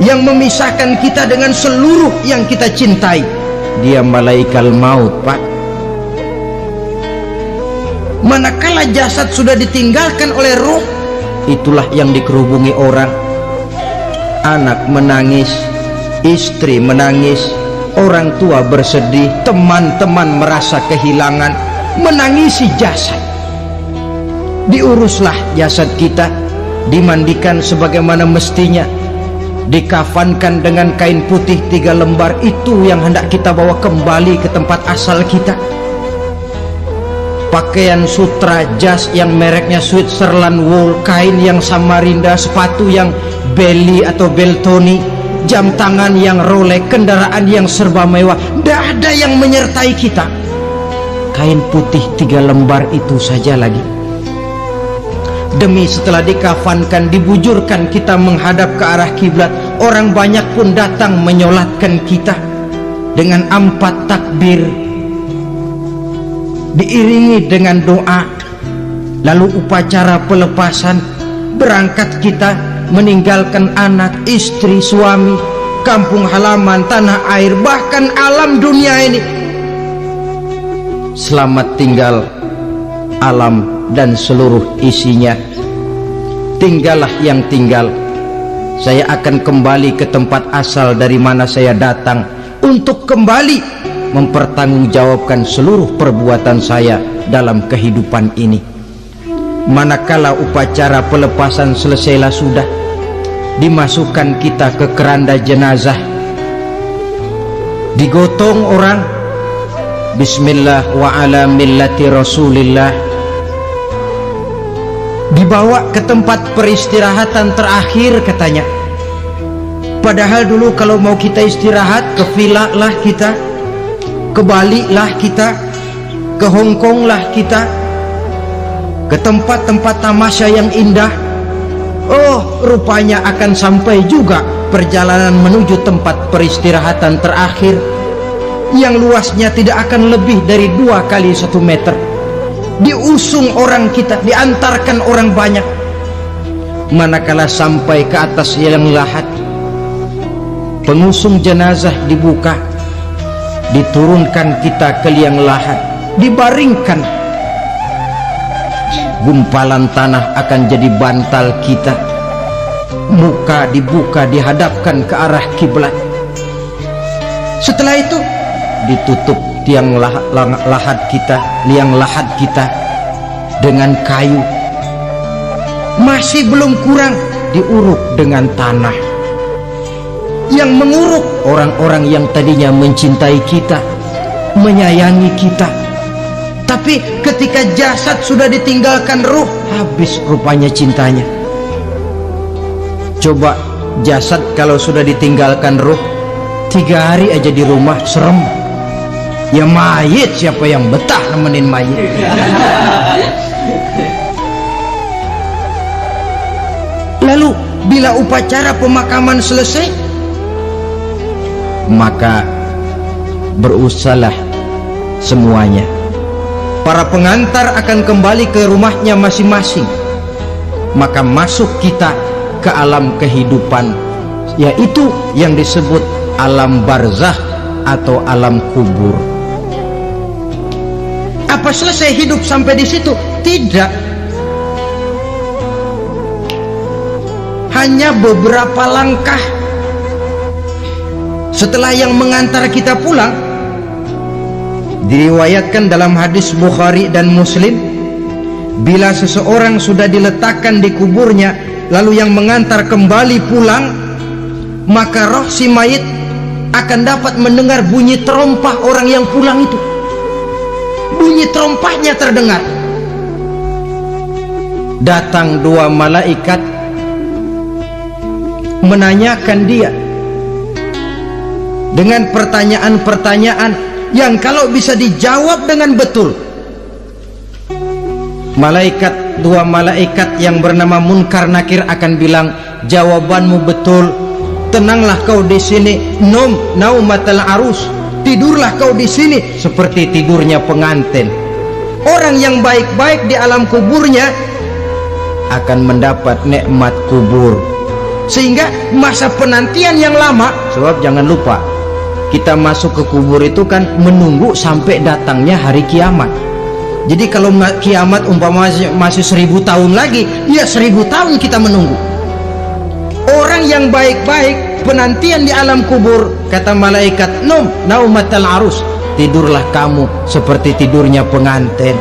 yang memisahkan kita dengan seluruh yang kita cintai. Dia malaikat maut, Pak. Manakala jasad sudah ditinggalkan oleh ruh, itulah yang dikerubungi orang. Anak menangis, istri menangis, orang tua bersedih, teman-teman merasa kehilangan, menangisi jasad. Diuruslah jasad kita, dimandikan sebagaimana mestinya, dikafankan dengan kain putih 3 lembar. Itu yang hendak kita bawa kembali ke tempat asal kita. Pakaian sutra, jas yang mereknya Switzerland wool, kain yang Samarinda, sepatu yang Belly atau Beltoni, jam tangan yang Rolex, kendaraan yang serba mewah, tidak ada yang menyertai kita. Kain putih 3 lembar itu saja lagi. Demi setelah dikafankan, dibujurkan kita menghadap ke arah kiblat, orang banyak pun datang menyolatkan kita dengan 4 takbir, diiringi dengan doa. Lalu upacara pelepasan, berangkat kita meninggalkan anak, istri, suami, kampung halaman, tanah air, bahkan alam dunia ini. Selamat tinggal alam dan seluruh isinya. Tinggallah yang tinggal. Saya akan kembali ke tempat asal dari mana saya datang, untuk kembali mempertanggungjawabkan seluruh perbuatan saya dalam kehidupan ini. Manakala upacara pelepasan selesailah sudah, dimasukkan kita ke keranda jenazah, digotong orang, bismillah wa ala millati rasulillah, dibawa ke tempat peristirahatan terakhir katanya. Padahal dulu kalau mau kita istirahat, ke villa lah kita, ke Bali lah kita, ke Hong Kong lah kita, ke tempat-tempat tamasya yang indah. Oh, rupanya akan sampai juga perjalanan menuju tempat peristirahatan terakhir yang luasnya tidak akan lebih dari 2 kali 1 meter. Diusung orang kita, diantarkan orang banyak. Manakala sampai ke atas liang lahat, pengusung jenazah dibuka, diturunkan kita ke liang lahat, dibaringkan. Gumpalan tanah akan jadi bantal kita, muka dibuka, dihadapkan ke arah kiblat. Setelah itu ditutup tiang lahat kita, liang lahat kita dengan kayu. Masih belum kurang, diuruk dengan tanah. Yang menguruk orang-orang yang tadinya mencintai kita, menyayangi kita. Tapi ketika jasad sudah ditinggalkan ruh, habis rupanya cintanya. Coba jasad kalau sudah ditinggalkan ruh, 3 hari aja di rumah serem. Ya mayit, siapa yang betah nemenin mayit? Lalu bila upacara pemakaman selesai, maka berusahalah semuanya. Para pengantar akan kembali ke rumahnya masing-masing. Maka masuk kita ke alam kehidupan, yaitu yang disebut alam barzakh atau alam kubur. Apa selesai hidup sampai di situ? Tidak. Hanya beberapa langkah setelah yang mengantar kita pulang. Diriwayatkan dalam hadis Bukhari dan Muslim, bila seseorang sudah diletakkan di kuburnya, lalu yang mengantar kembali pulang, maka roh si mayit akan dapat mendengar bunyi terompah orang yang pulang itu. Bunyi terompahnya terdengar. datang dua malaikat menanyakan dia dengan pertanyaan-pertanyaan yang kalau bisa dijawab dengan betul. Dua malaikat yang bernama Munkar Nakir akan bilang, jawabanmu betul, tenanglah kau di sini, naumatal arus, tidurlah kau di sini seperti tidurnya pengantin. Orang yang baik-baik di alam kuburnya akan mendapat nikmat kubur, sehingga masa penantian yang lama. Sebab jangan lupa, kita masuk ke kubur itu kan menunggu sampai datangnya hari kiamat. Jadi kalau kiamat umpama masih 1000 tahun lagi, ya 1000 tahun kita menunggu. Orang yang baik-baik penantian di alam kubur, kata malaikat, naumatal arus, tidurlah kamu seperti tidurnya pengantin.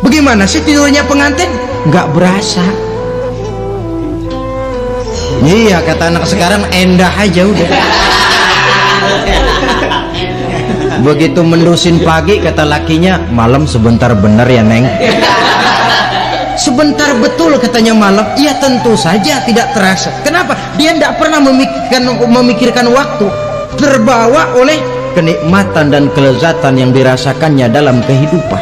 Bagaimana sih tidurnya pengantin? Nggak berasa. Iya, kata anak sekarang, endah aja udah. Begitu mendusin pagi, kata lakinya, malam sebentar bener ya Neng. Sebentar betul katanya malam. Iya, tentu saja tidak terasa. Kenapa? Dia tidak pernah memikirkan waktu, terbawa oleh kenikmatan dan kelezatan yang dirasakannya dalam kehidupan.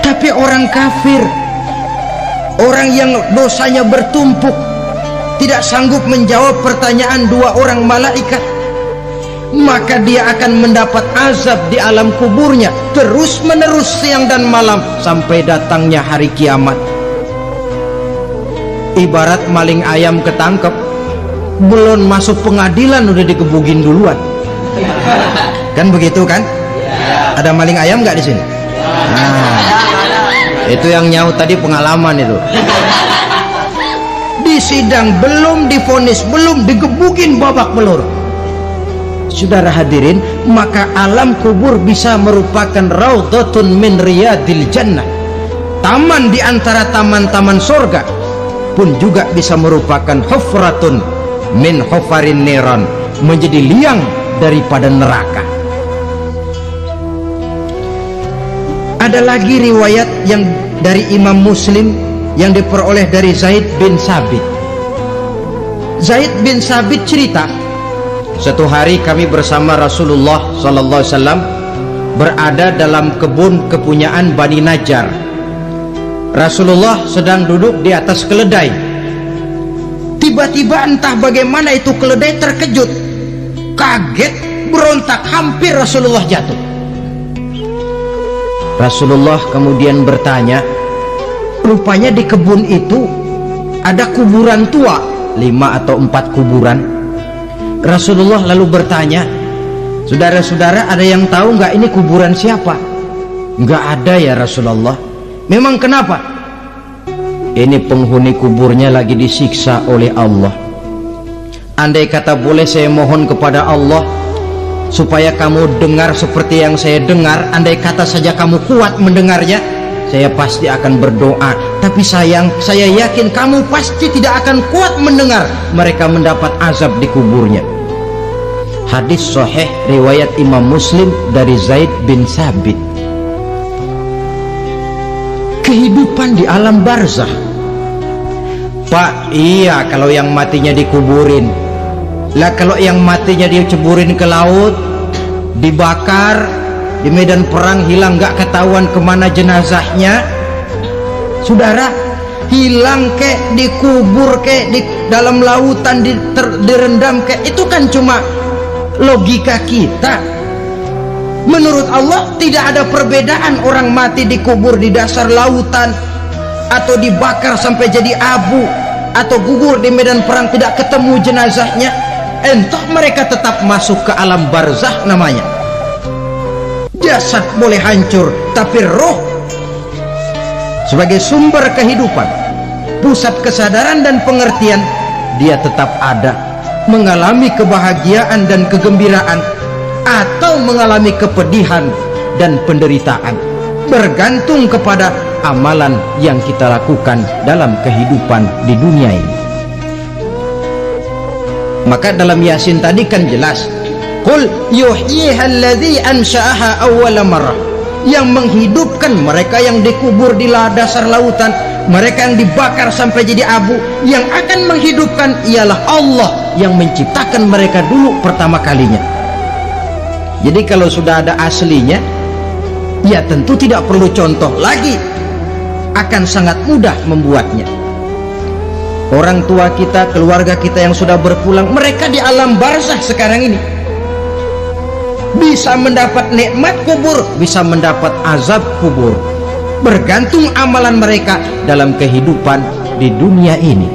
Tapi orang kafir, orang yang dosanya bertumpuk, tidak sanggup menjawab pertanyaan dua orang malaikat, maka dia akan mendapat azab di alam kuburnya terus menerus siang dan malam sampai datangnya hari kiamat. Ibarat maling ayam ketangkep, belum masuk pengadilan udah digebugin duluan. Kan begitu kan? Ada maling ayam nggak di sini? Nah, itu yang nyaut tadi pengalaman itu. Di sidang belum divonis, belum digebugin babak belur. Saudara hadirin, maka alam kubur bisa merupakan raudhatun min riyadil jannah, taman di antara taman-taman surga, pun juga bisa merupakan hufratun min hufarin niran, menjadi liang daripada neraka. Ada lagi riwayat yang dari Imam Muslim yang diperoleh dari Zaid bin Sabit. Zaid bin Sabit cerita, suatu hari kami bersama Rasulullah SAW berada dalam kebun kepunyaan Bani Najjar. Rasulullah sedang duduk di atas keledai. Tiba-tiba entah bagaimana itu keledai terkejut, kaget, berontak, hampir Rasulullah jatuh. Rasulullah kemudian bertanya, rupanya di kebun itu ada kuburan tua, 5 atau 4 kuburan. Rasulullah lalu bertanya, saudara-saudara, ada yang tahu nggak ini kuburan siapa? Nggak ada ya Rasulullah. Memang kenapa? Ini penghuni kuburnya lagi disiksa oleh Allah. Andai kata boleh saya mohon kepada Allah supaya kamu dengar seperti yang saya dengar, andai kata saja kamu kuat mendengarnya, saya pasti akan berdoa. Tapi sayang, saya yakin kamu pasti tidak akan kuat mendengar mereka mendapat azab di kuburnya. Hadis sahih riwayat Imam Muslim dari Zaid bin Sabit. Kehidupan di alam barzah, Pak, iya kalau yang matinya dikuburin. Lah kalau yang matinya diceburin ke laut, dibakar, di medan perang hilang nggak ketahuan kemana jenazahnya. Saudara, hilang kek, dikubur kek, di dalam lautan direndam kek, itu kan cuma logika kita. Menurut Allah tidak ada perbedaan orang mati dikubur di dasar lautan, atau dibakar sampai jadi abu, atau gugur di medan perang tidak ketemu jenazahnya. Entah mereka tetap masuk ke alam barzah namanya. Jasad boleh hancur, tapi roh sebagai sumber kehidupan, pusat kesadaran dan pengertian, dia tetap ada, mengalami kebahagiaan dan kegembiraan, atau mengalami kepedihan dan penderitaan, bergantung kepada amalan yang kita lakukan dalam kehidupan di dunia ini. Maka dalam Yasin tadi kan jelas, qul yuhyiha alladzi ansha'aha awwala marrah, Yang menghidupkan mereka yang dikubur di dasar lautan, mereka yang dibakar sampai jadi abu. Yang akan menghidupkan ialah Allah yang menciptakan mereka dulu pertama kalinya. Jadi kalau sudah ada aslinya, ya tentu tidak perlu contoh lagi, akan sangat mudah membuatnya. Orang tua kita, keluarga kita yang sudah berpulang, mereka di alam barzah sekarang ini bisa mendapat nikmat kubur, bisa mendapat azab kubur, bergantung amalan mereka dalam kehidupan di dunia ini.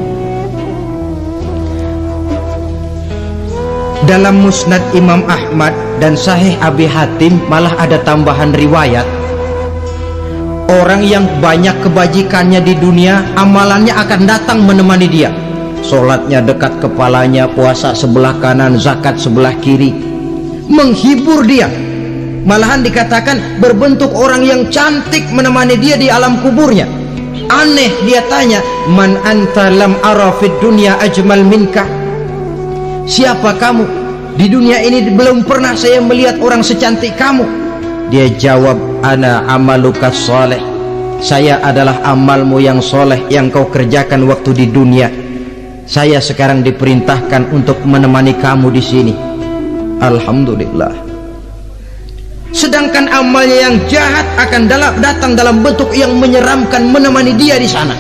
Dalam Musnad Imam Ahmad dan Sahih Abi Hatim malah ada tambahan riwayat, orang yang banyak kebajikannya di dunia, amalannya akan datang menemani dia. Sholatnya dekat kepalanya, puasa sebelah kanan, zakat sebelah kiri, menghibur dia. Malahan dikatakan berbentuk orang yang cantik menemani dia di alam kuburnya. Aneh, dia tanya, man anta lam ara fid dunya ajmal minka. Siapa kamu? Di dunia ini belum pernah saya melihat orang secantik kamu. Dia jawab, ana amaluka soleh. Saya adalah amalmu yang soleh yang kau kerjakan waktu di dunia. Saya sekarang diperintahkan untuk menemani kamu di sini. Alhamdulillah. Sedangkan amalnya yang jahat akan datang dalam bentuk yang menyeramkan menemani dia di sana.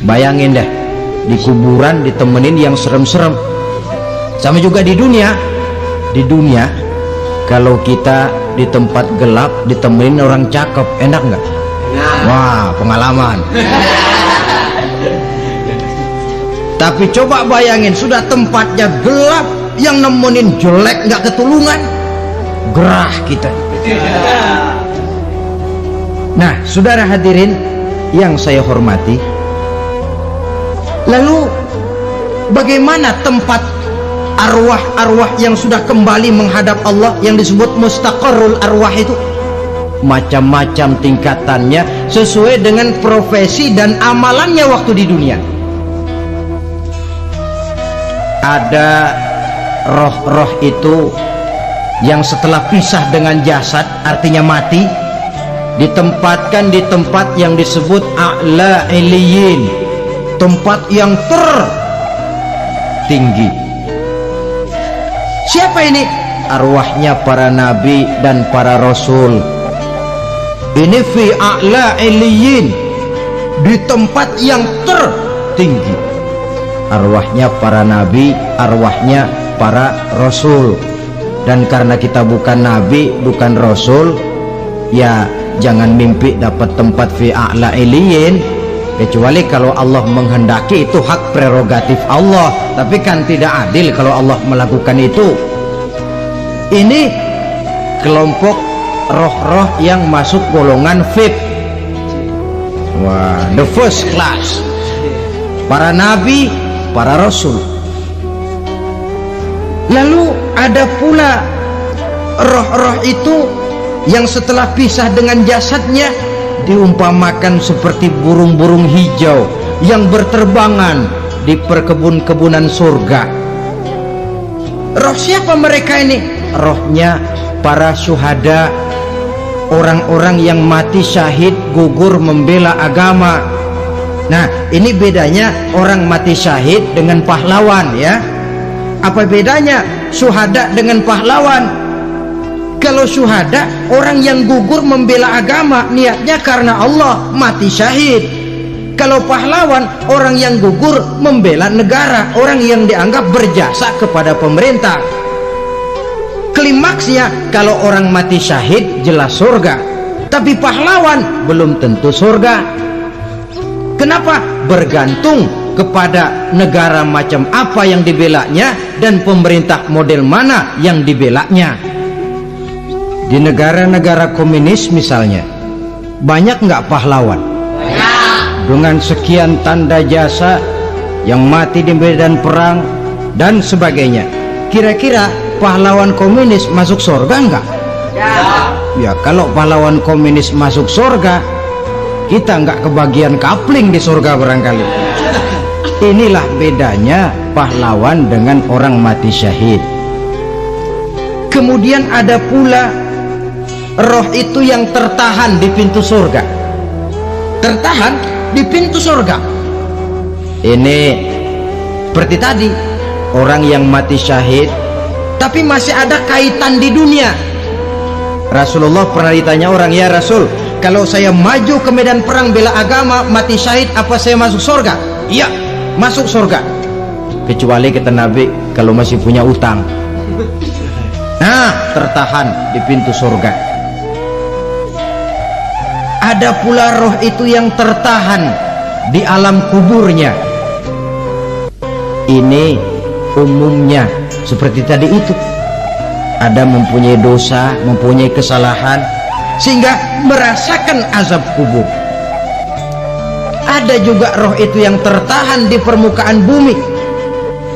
Bayangin deh, di kuburan ditemenin yang serem-serem. Sama juga di dunia. Di dunia, kalau kita di tempat gelap ditemenin orang cakep, enak nggak? Wah, pengalaman. Tapi coba bayangin, sudah tempatnya gelap, yang nemenin jelek nggak ketulungan, gerah kita. Nah, saudara hadirin yang saya hormati, lalu bagaimana tempat arwah-arwah yang sudah kembali menghadap Allah yang disebut mustaqarrul arwah itu? Macam-macam tingkatannya sesuai dengan profesi dan amalannya waktu di dunia. Ada roh-roh itu yang setelah pisah dengan jasad, artinya mati, ditempatkan di tempat yang disebut a'la iliyin, tempat yang tertinggi. Siapa ini? Arwahnya para nabi dan para rasul. Ini fi a'la iliyin, di tempat yang tertinggi. Arwahnya para nabi, arwahnya para rasul. Dan karena kita bukan nabi, bukan rasul, ya jangan mimpi dapat tempat fi a'la iliyin, kecuali kalau Allah menghendaki. Itu hak prerogatif Allah, tapi kan tidak adil kalau Allah melakukan itu. Ini kelompok roh-roh yang masuk golongan VIP. Wah, the first class. Para nabi, para rasul. Lalu ada pula roh-roh itu yang setelah pisah dengan jasadnya diumpamakan seperti burung-burung hijau yang berterbangan di perkebun-kebunan surga. Roh siapa mereka ini? Rohnya para syuhada, orang-orang yang mati syahid gugur membela agama. Nah, ini bedanya orang mati syahid dengan pahlawan, ya. Apa bedanya syuhada dengan pahlawan? Kalau syuhada, orang yang gugur membela agama, niatnya karena Allah, mati syahid. Kalau pahlawan, orang yang gugur membela negara, orang yang dianggap berjasa kepada pemerintah. Klimaksnya, kalau orang mati syahid jelas surga, tapi pahlawan belum tentu surga. Kenapa? Bergantung kepada negara macam apa yang dibelanya dan pemerintah model mana yang dibelanya. Di negara-negara komunis misalnya, banyak nggak pahlawan? Banyak. Dengan sekian tanda jasa yang mati di medan perang dan sebagainya. Kira-kira pahlawan komunis masuk surga enggak? Ya, kalau pahlawan komunis masuk surga, kita enggak kebagian kapling di surga barangkali. Inilah bedanya pahlawan dengan orang mati syahid. Kemudian ada pula roh itu yang tertahan di pintu surga. Tertahan di pintu surga. Ini seperti tadi, orang yang mati syahid tapi masih ada kaitan di dunia. Rasulullah pernah ditanya orang, ya Rasul, kalau saya maju ke medan perang bela agama, mati syahid, apa saya masuk surga? Iya, masuk surga. Kecuali kata Nabi, kalau masih punya utang. Nah, tertahan di pintu surga. Ada pula roh itu yang tertahan di alam kuburnya. Ini umumnya seperti tadi itu. Ada mempunyai dosa, mempunyai kesalahan, sehingga merasakan azab kubur. Ada juga roh itu yang tertahan di permukaan bumi.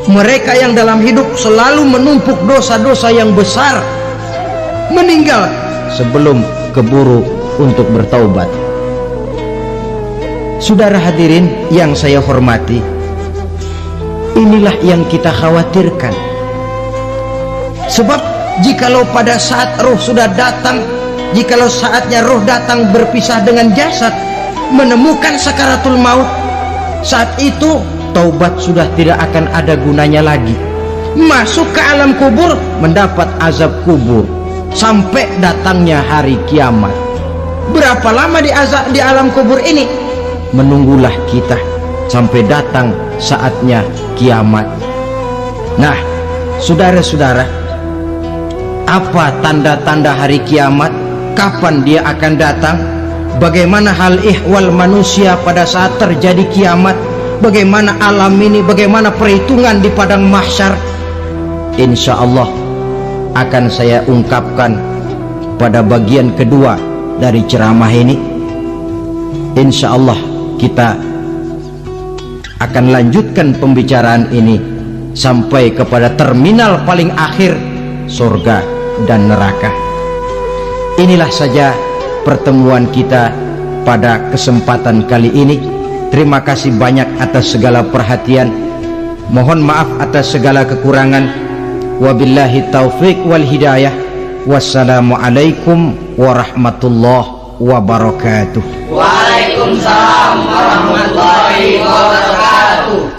Mereka yang dalam hidup selalu menumpuk dosa-dosa yang besar, meninggal sebelum keburu untuk bertaubat. Saudara hadirin yang saya hormati, inilah yang kita khawatirkan. Sebab jikalau pada saat roh sudah datang, jikalau saatnya roh datang berpisah dengan jasad, menemukan sakaratul maut, saat itu taubat sudah tidak akan ada gunanya lagi. Masuk ke alam kubur, mendapat azab kubur sampai datangnya hari kiamat. Berapa lama di alam kubur ini? Menunggulah kita sampai datang saatnya kiamat. Nah, saudara-saudara, apa tanda-tanda hari kiamat? Kapan dia akan datang? Bagaimana hal ihwal manusia pada saat terjadi kiamat? Bagaimana alam ini? Bagaimana perhitungan di padang mahsyar? Insya Allah akan saya ungkapkan pada bagian kedua dari ceramah ini. Insya Allah kita akan lanjutkan pembicaraan ini sampai kepada terminal paling akhir, surga dan neraka. Inilah saja pertemuan kita pada kesempatan kali ini. Terima kasih banyak atas segala perhatian. Mohon maaf atas segala kekurangan. Wabillahi taufiq wal hidayah. Wassalamualaikum warahmatullahi wabarakatuh. Waalaikumsalam warahmatullahi wabarakatuh.